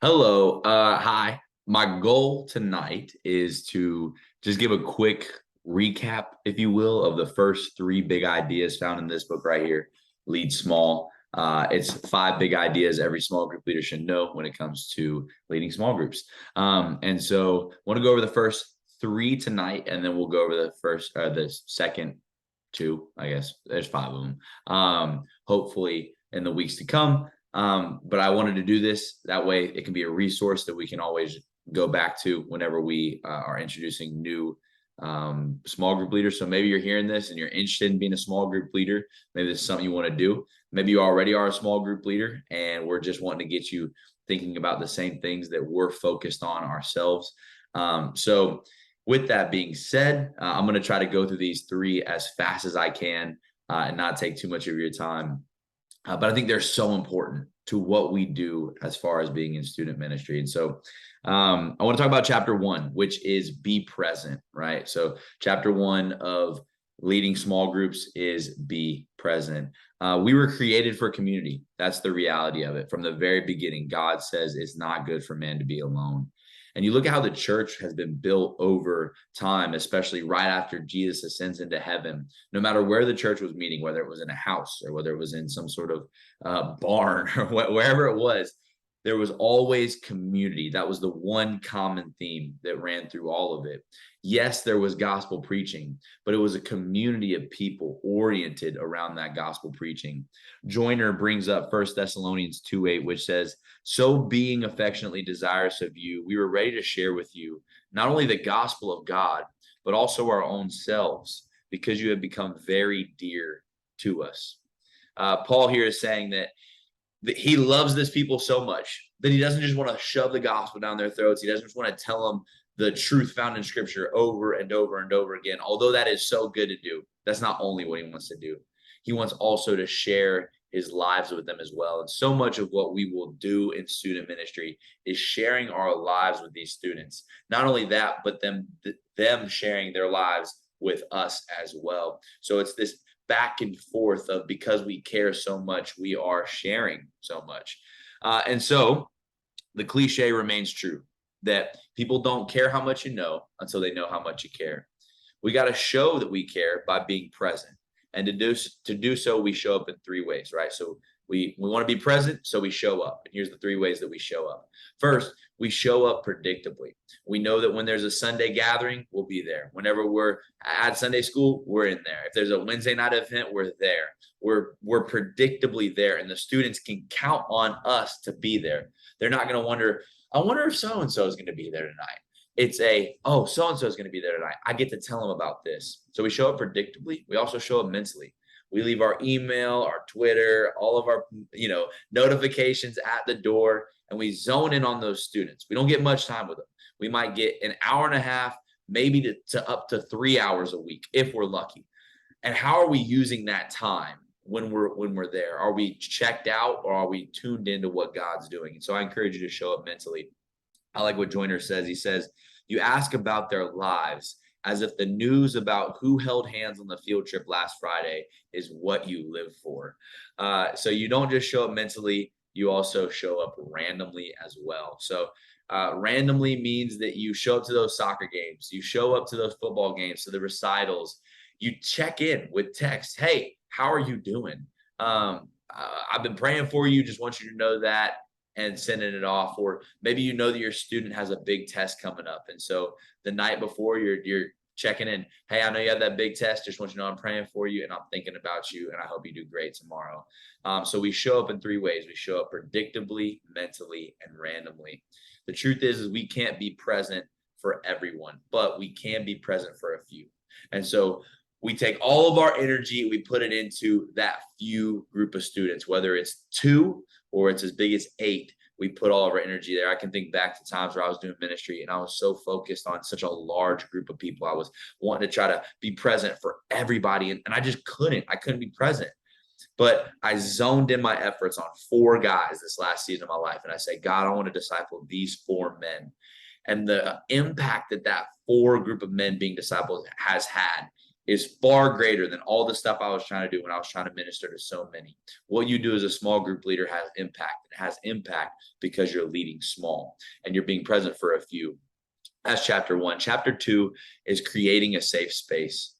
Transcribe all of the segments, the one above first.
Hello. Hi. My goal tonight is to just give a quick recap, if you will, of the first three big ideas found in this book right here, Lead Small. It's five big ideas every small group leader should know when it comes to leading small groups. And so I want to go over the first three tonight, and then we'll go over the second two, I guess. There's five of them. Hopefully in the weeks to come. But I wanted to do this that way it can be a resource that we can always go back to whenever we are introducing new small group leaders. So maybe you're hearing this and you're interested in being a small group leader. Maybe this is something you want to do. Maybe you already are a small group leader and we're just wanting to get you thinking about the same things that we're focused on ourselves. So with that being said, I'm going to try to go through these three as fast as I can and not take too much of your time. But I think they're so important to what we do as far as being in student ministry. And so I want to talk about chapter one, which is be present, right? So chapter one of leading small groups is be present. We were created for community. That's the reality of it. From the very beginning, God says it's not good for man to be alone. And you look at how the church has been built over time, especially right after Jesus ascends into heaven. No matter where the church was meeting, whether it was in a house or whether it was in some sort of barn or wherever it was, there was always community. That was the one common theme that ran through all of it. Yes, there was gospel preaching, but it was a community of people oriented around that gospel preaching. Joyner brings up 1 Thessalonians 2:8, which says, so being affectionately desirous of you, we were ready to share with you not only the gospel of God, but also our own selves, because you have become very dear to us. Paul here is saying that he loves this people so much that he doesn't just want to shove the gospel down their throats. He doesn't just want to tell them the truth found in scripture over and over and over again. Although that is so good to do, that's not only what he wants to do. He wants also to share his lives with them as well. And so much of what we will do in student ministry is sharing our lives with these students. Not only that, but them sharing their lives with us as well. So it's this back and forth of, because we care so much, we are sharing so much. And so the cliche remains true that people don't care how much you know until they know how much you care. We got to show that we care by being present. And to do so, we show up in three ways, right? So we want to be present, so we show up. And here's the three ways that we show up. First, we show up predictably. We know that when there's a Sunday gathering, we'll be there. Whenever we're at Sunday school, we're in there. If there's a Wednesday night event, we're there. We're predictably there, and the students can count on us to be there. They're not going to wonder, I wonder if so-and-so is going to be there tonight. It's oh, so-and-so is going to be there tonight. I get to tell them about this. So we show up predictably. We also show up mentally. We leave our email, our Twitter, all of our, notifications at the door, and we zone in on those students. We don't get much time with them. We might get an hour and a half, maybe to up to 3 hours a week if we're lucky. And how are we using that time when we're there? Are we checked out, or are we tuned into what God's doing? And so I encourage you to show up mentally. I like what Joyner says. He says, you ask about their lives as if the news about who held hands on the field trip last Friday is what you live for. So you don't just show up mentally, you also show up randomly as well. So randomly means that you show up to those soccer games, you show up to those football games, to the recitals, you check in with text. Hey, how are you doing? I've been praying for you. Just want you to know that, and sending it off. Or maybe you know that your student has a big test coming up, and so the night before you're checking in. Hey, I know you have that big test. Just want you to know I'm praying for you and I'm thinking about you, and I hope you do great tomorrow. So we show up in three ways. We show up predictably, mentally, and randomly. The truth is we can't be present for everyone, but we can be present for a few. And so we take all of our energy, we put it into that few group of students, whether it's 2 or it's as big as 8. We put all of our energy there. I can think back to times where I was doing ministry and I was so focused on such a large group of people. I was wanting to try to be present for everybody, and I just couldn't. I couldn't be present. But I zoned in my efforts on 4 guys this last season of my life. And I say, God, I want to disciple these 4 men. And the impact that 4 group of men being disciples has had is far greater than all the stuff I was trying to do when I was trying to minister to so many. What you do as a small group leader has impact. It has impact because you're leading small and you're being present for a few. That's chapter 1. Chapter 2 is creating a safe space.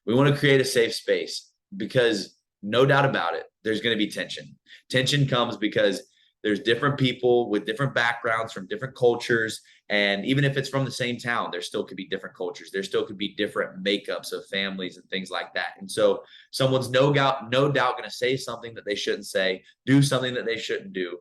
We want to create a safe space because no doubt about it, there's going to be tension. Tension comes because there's different people with different backgrounds from different cultures. And even if it's from the same town, there still could be different cultures. There still could be different makeups of families and things like that. And so someone's no doubt going to say something that they shouldn't say, do something that they shouldn't do,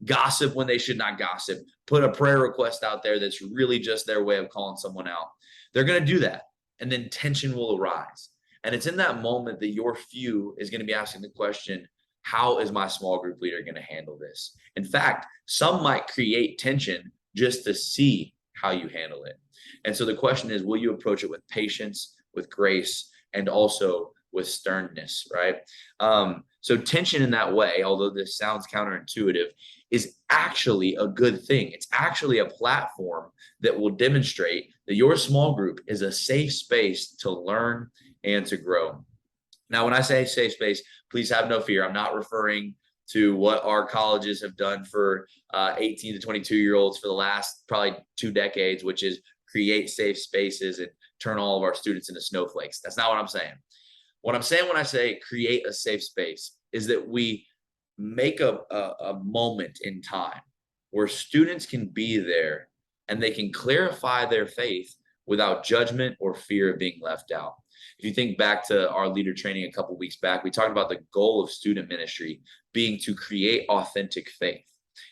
gossip when they should not gossip, put a prayer request out there that's really just their way of calling someone out. They're going to do that. And then tension will arise. And it's in that moment that your few is going to be asking the question, how is my small group leader going to handle this? In fact, some might create tension just to see how you handle it. And so the question is, will you approach it with patience, with grace, and also with sternness, right? So tension in that way, although this sounds counterintuitive, is actually a good thing. It's actually a platform that will demonstrate that your small group is a safe space to learn and to grow. Now, when I say safe space, please have no fear. I'm not referring to what our colleges have done for 18 to 22-year-olds for the last probably 2 decades, which is create safe spaces and turn all of our students into snowflakes. That's not what I'm saying. What I'm saying when I say create a safe space is that we make a moment in time where students can be there and they can clarify their faith without judgment or fear of being left out. If you think back to our leader training a couple of weeks back, we talked about the goal of student ministry being to create authentic faith.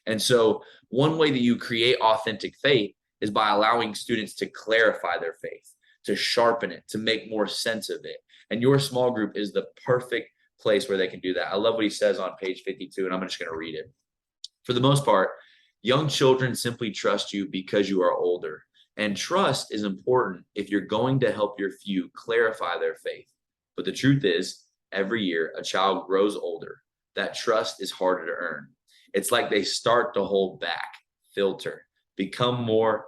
And so one way that you create authentic faith is by allowing students to clarify their faith, to sharpen it, to make more sense of it. And your small group is the perfect place where they can do that. I love what he says on page 52, and I'm just going to read it. For the most part, young children simply trust you because you are older. And trust is important if you're going to help your few clarify their faith. But the truth is, every year a child grows older. That trust is harder to earn. It's like they start to hold back, filter, become more ...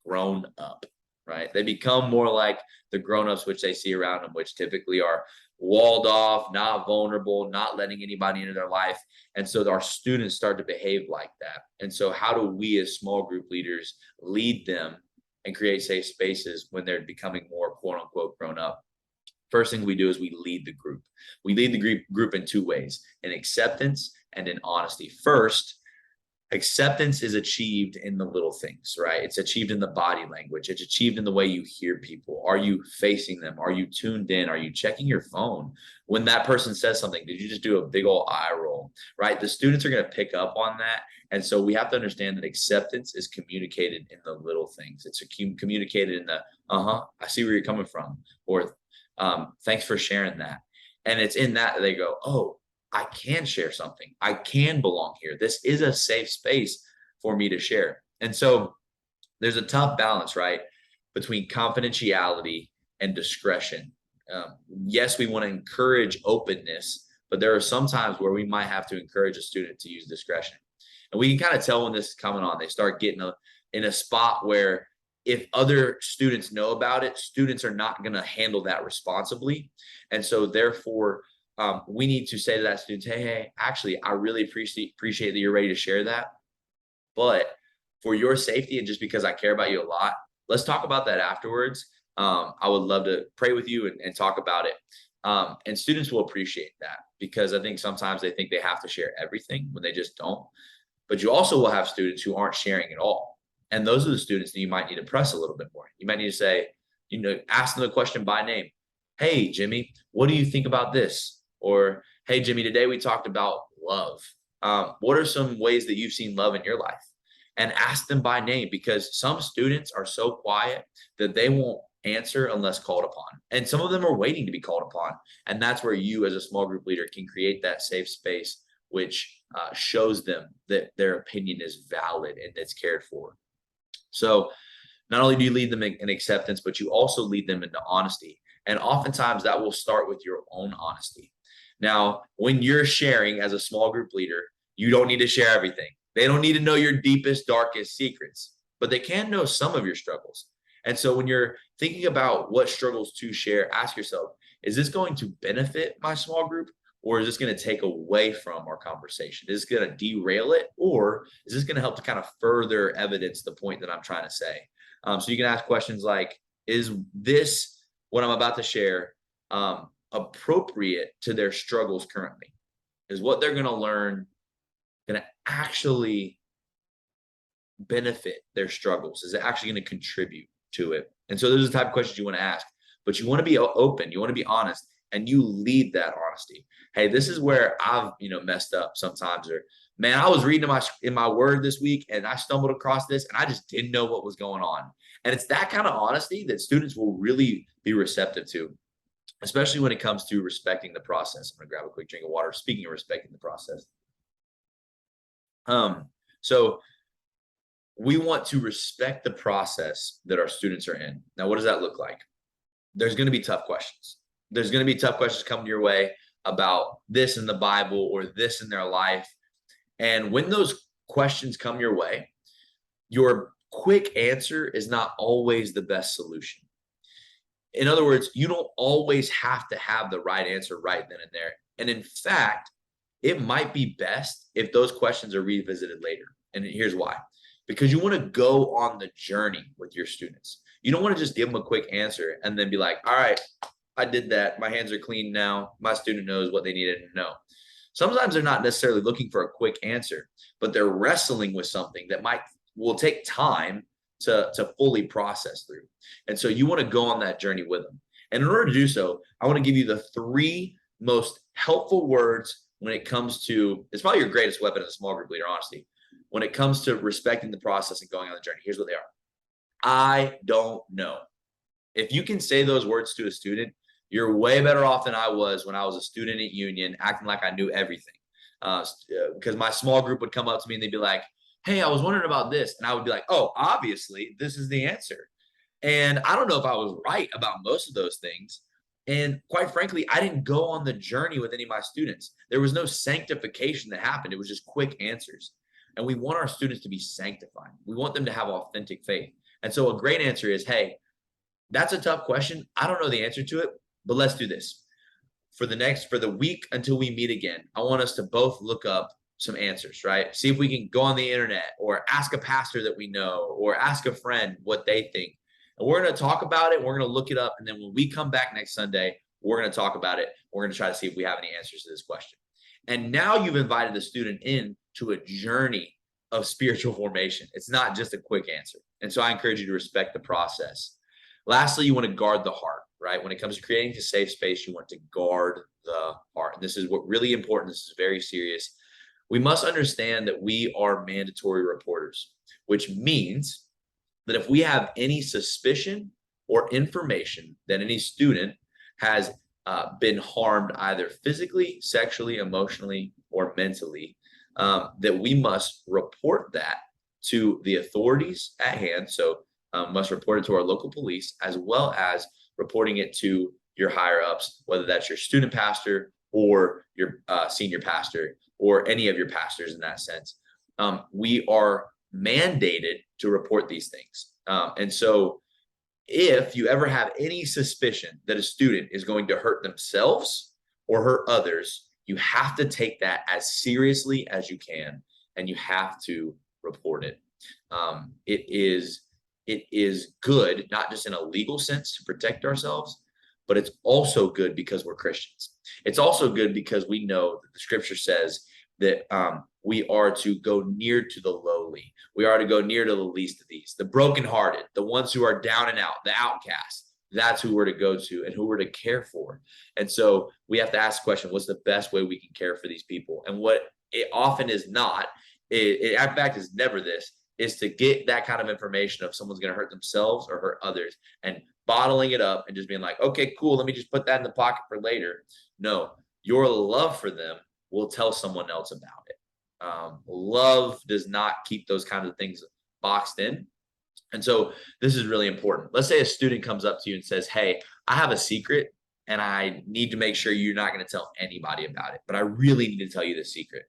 grown up, right? They become more like the grown-ups which they see around them, which typically are walled off, not vulnerable, not letting anybody into their life. And so our students start to behave like that. And so how do we as small group leaders lead them and create safe spaces when they're becoming more quote unquote grown up? First thing we do is we lead the group. We lead the group in 2 ways, in acceptance and in honesty. First, acceptance is achieved in the little things, right? It's achieved in the body language. It's achieved in the way you hear people. Are you facing them? Are you tuned in? Are you checking your phone? When that person says something, did you just do a big old eye roll, right? The students are going to pick up on that. And so we have to understand that acceptance is communicated in the little things. It's communicated in the, I see where you're coming from, or thanks for sharing that. And it's in that they go, oh, I can share something. I can belong here. This is a safe space for me to share. And so there's a tough balance, right, between confidentiality and discretion. Yes, we want to encourage openness, but there are some times where we might have to encourage a student to use discretion. And we can kind of tell when this is coming on. They start getting in a spot where if other students know about it, students are not going to handle that responsibly. And so therefore, we need to say to that student, hey, actually, I really appreciate that you're ready to share that. But for your safety and just because I care about you a lot, let's talk about that afterwards. I would love to pray with you and talk about it. And students will appreciate that because I think sometimes they think they have to share everything when they just don't. But you also will have students who aren't sharing at all. And those are the students that you might need to press a little bit more. You might need to say, ask them the question by name. Hey, Jimmy, what do you think about this? Or, hey, Jimmy, today we talked about love. What are some ways that you've seen love in your life? And ask them by name, because some students are so quiet that they won't answer unless called upon. And some of them are waiting to be called upon. And that's where you as a small group leader can create that safe space, which shows them that their opinion is valid and it's cared for. So not only do you lead them in acceptance, but you also lead them into honesty. And oftentimes that will start with your own honesty. Now, when you're sharing as a small group leader, you don't need to share everything. They don't need to know your deepest, darkest secrets, but they can know some of your struggles. And so when you're thinking about what struggles to share, ask yourself, is this going to benefit my small group? Or is this going to take away from our conversation? Is this going to derail it? Or is this going to help to kind of further evidence the point that I'm trying to say? So you can ask questions like, is this what I'm about to share appropriate to their struggles currently? Is what they're going to learn going to actually benefit their struggles? Is it actually going to contribute to it? And so those are the type of questions you want to ask, but you want to be open, you want to be honest, and you lead that honesty. Hey, this is where I've, messed up sometimes, or man, I was reading in my word this week and I stumbled across this and I just didn't know what was going on. And it's that kind of honesty that students will really be receptive to, especially when it comes to respecting the process. I'm gonna grab a quick drink of water. Speaking of respecting the process. So we want to respect the process that our students are in. Now, what does that look like? There's going to be tough questions. There's going to be tough questions coming your way about this in the Bible or this in their life. And when those questions come your way, your quick answer is not always the best solution. In other words, you don't always have to have the right answer right then and there. And in fact, it might be best if those questions are revisited later. And here's why. Because you want to go on the journey with your students. You don't want to just give them a quick answer and then be like, all right, I did that. My hands are clean now. My student knows what they needed to know. Sometimes they're not necessarily looking for a quick answer, but they're wrestling with something that will take time to fully process through. And so you want to go on that journey with them. And in order to do so, I want to give you the 3 most helpful words when it comes to, it's probably your greatest weapon as a small group leader, honestly. When it comes to respecting the process and going on the journey, here's what they are. I don't know. If you can say those words to a student, you're way better off than I was when I was a student at Union, acting like I knew everything. Because my small group would come up to me and they'd be like, hey, I was wondering about this. And I would be like, oh, obviously, this is the answer. And I don't know if I was right about most of those things. And quite frankly, I didn't go on the journey with any of my students. There was no sanctification that happened. It was just quick answers. And we want our students to be sanctified. We want them to have authentic faith. And so a great answer is, hey, that's a tough question. I don't know the answer to it, but let's do this. For the week until we meet again, I want us to both look up some answers, right? See if we can go on the internet or ask a pastor that we know or ask a friend what they think. And we're going to talk about it. We're going to look it up. And then when we come back next Sunday, we're going to talk about it. We're going to try to see if we have any answers to this question. And now you've invited the student in to a journey of spiritual formation. It's not just a quick answer. And so I encourage you to respect the process. Lastly, you want to guard the heart, right? When it comes to creating a safe space, you want to guard the heart. And this is what really important. This is very serious. We must understand that we are mandatory reporters, which means that if we have any suspicion or information that any student has been harmed either physically, sexually, emotionally, or mentally, that we must report that to the authorities at hand. So must report it to our local police, as well as reporting it to your higher ups, whether that's your student pastor or your senior pastor or any of your pastors in that sense. We are mandated to report these things. And so if you ever have any suspicion that a student is going to hurt themselves or hurt others, you have to take that as seriously as you can, and you have to report it. It is good, not just in a legal sense to protect ourselves, but it's also good because we're Christians. It's also good because we know that the scripture says that we are to go near to the lowly. We are to go near to the least of these, the brokenhearted, the ones who are down and out, the outcasts. That's who we're to go to and who we're to care for. And so we have to ask the question, what's the best way we can care for these people? And what it often is not, it in fact is never this, is to get that kind of information of someone's going to hurt themselves or hurt others and bottling it up and just being like, okay, cool, let me just put that in the pocket for later. No, your love for them will tell someone else about it. Love does not keep those kinds of things boxed in. And so this is really important. Let's say a student comes up to you and says, hey, I have a secret and I need to make sure you're not going to tell anybody about it, but I really need to tell you the secret.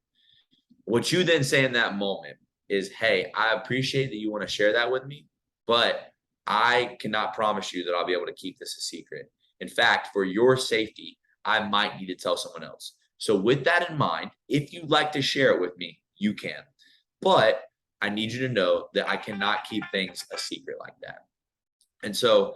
What you then say in that moment is, hey, I appreciate that you want to share that with me, but I cannot promise you that I'll be able to keep this a secret. In fact, for your safety, I might need to tell someone else. So, with that in mind, if you'd like to share it with me, you can. But I need you to know that I cannot keep things a secret like that. And so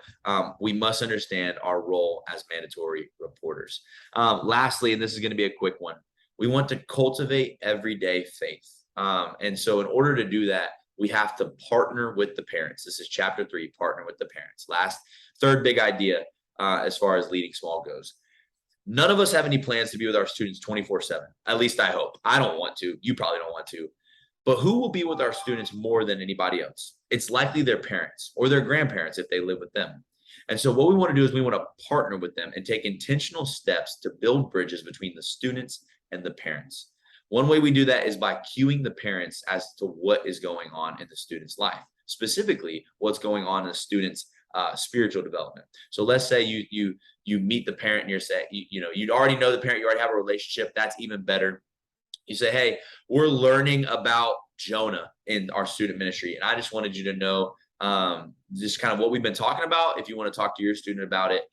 we must understand our role as mandatory reporters. Lastly, and this is going to be a quick one, we want to cultivate everyday faith. And so, in order to do that, we have to partner with the parents. This is chapter 3, partner with the parents. Third big idea as far as leading small goes. None of us have any plans to be with our students 24/7. At least I hope. I don't want to. You probably don't want to. But who will be with our students more than anybody else? It's likely their parents or their grandparents if they live with them. And so, what we want to do is we want to partner with them and take intentional steps to build bridges between the students and the parents. One way we do that is by cueing the parents as to what is going on in the student's life, specifically what's going on in the student's spiritual development. So let's say you meet the parent and you're saying, you already know the parent, you already have a relationship. That's even better. You say, hey, we're learning about Jonah in our student ministry. And I just wanted you to know just kind of what we've been talking about. If you want to talk to your student about it,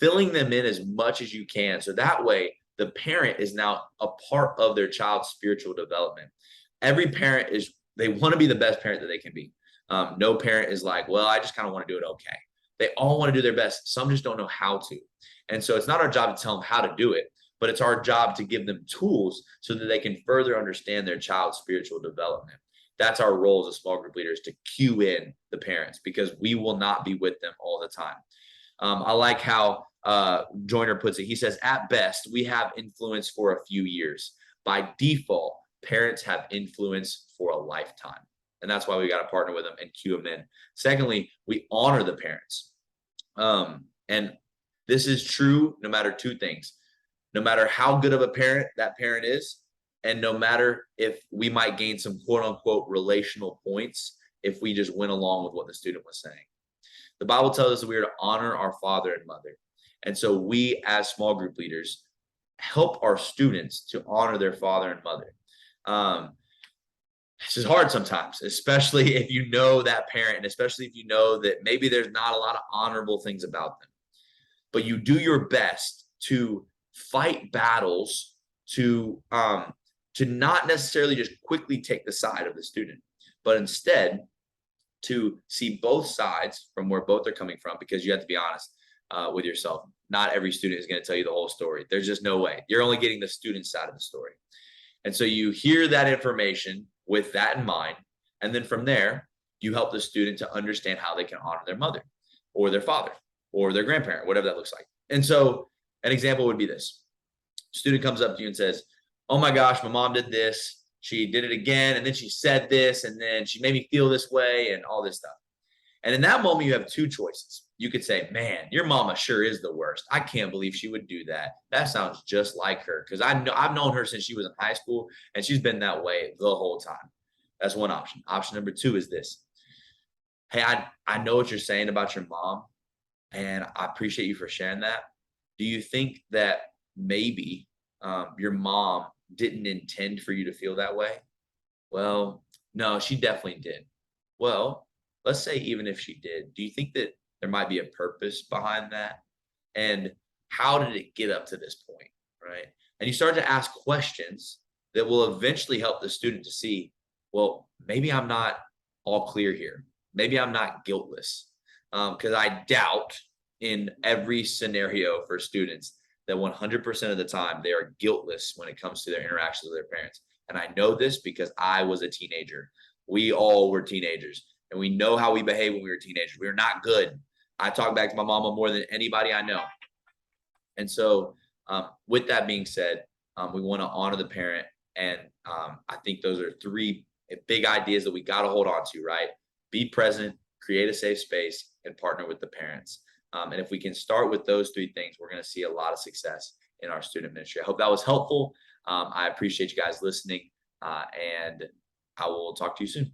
filling them in as much as you can. So that way, the parent is now a part of their child's spiritual development. Every parent they want to be the best parent that they can be. No parent is like, well, I just kind of want to do it okay. They all want to do their best. Some just don't know how to. And so it's not our job to tell them how to do it, but it's our job to give them tools so that they can further understand their child's spiritual development. That's our role as small group leaders, to cue in the parents, because we will not be with them all the time. I like how Joyner puts it. He says, at best, we have influence for a few years. By default, parents have influence for a lifetime. And that's why we got to partner with them and cue them in. Secondly, we honor the parents. And this is true no matter two things. No matter how good of a parent that parent is, and no matter if we might gain some quote unquote relational points if we just went along with what the student was saying. The Bible tells us that we are to honor our father and mother. And so we, as small group leaders, help our students to honor their father and mother. This is hard sometimes, especially if you know that parent, and especially if you know that maybe there's not a lot of honorable things about them. But you do your best to fight battles, to not necessarily just quickly take the side of the student, but instead to see both sides from where both are coming from, because you have to be honest with yourself. Not every student is going to tell you the whole story. There's just no way. You're only getting the student side of the story. And so you hear that information with that in mind. And then from there, you help the student to understand how they can honor their mother or their father or their grandparent, whatever that looks like. And so an example would be this. Student comes up to you and says, oh my gosh, my mom did this. She did it again. And then she said this, and then she made me feel this way and all this stuff. And in that moment, you have two choices. You could say, man, your mama sure is the worst. I can't believe she would do that. That sounds just like her. Because I've known her since she was in high school, and she's been that way the whole time. That's one option. Option number two is this. Hey, I know what you're saying about your mom, and I appreciate you for sharing that. Do you think that maybe your mom didn't intend for you to feel that way? Well, no, she definitely did. Well, let's say even if she did, do you think that there might be a purpose behind that? And how did it get up to this point, right? And you start to ask questions that will eventually help the student to see, well, maybe I'm not all clear here. Maybe I'm not guiltless. Because I doubt in every scenario for students that 100% of the time they are guiltless when it comes to their interactions with their parents. And I know this because I was a teenager. We all were teenagers, and we know how we behave when we were teenagers. We were not good. I talk back to my mama more than anybody I know. And so with that being said, we want to honor the parent. And I think those are three big ideas that we got to hold on to, right? Be present, create a safe space, and partner with the parents. And if we can start with those three things, we're going to see a lot of success in our student ministry. I hope that was helpful. I appreciate you guys listening, and I will talk to you soon.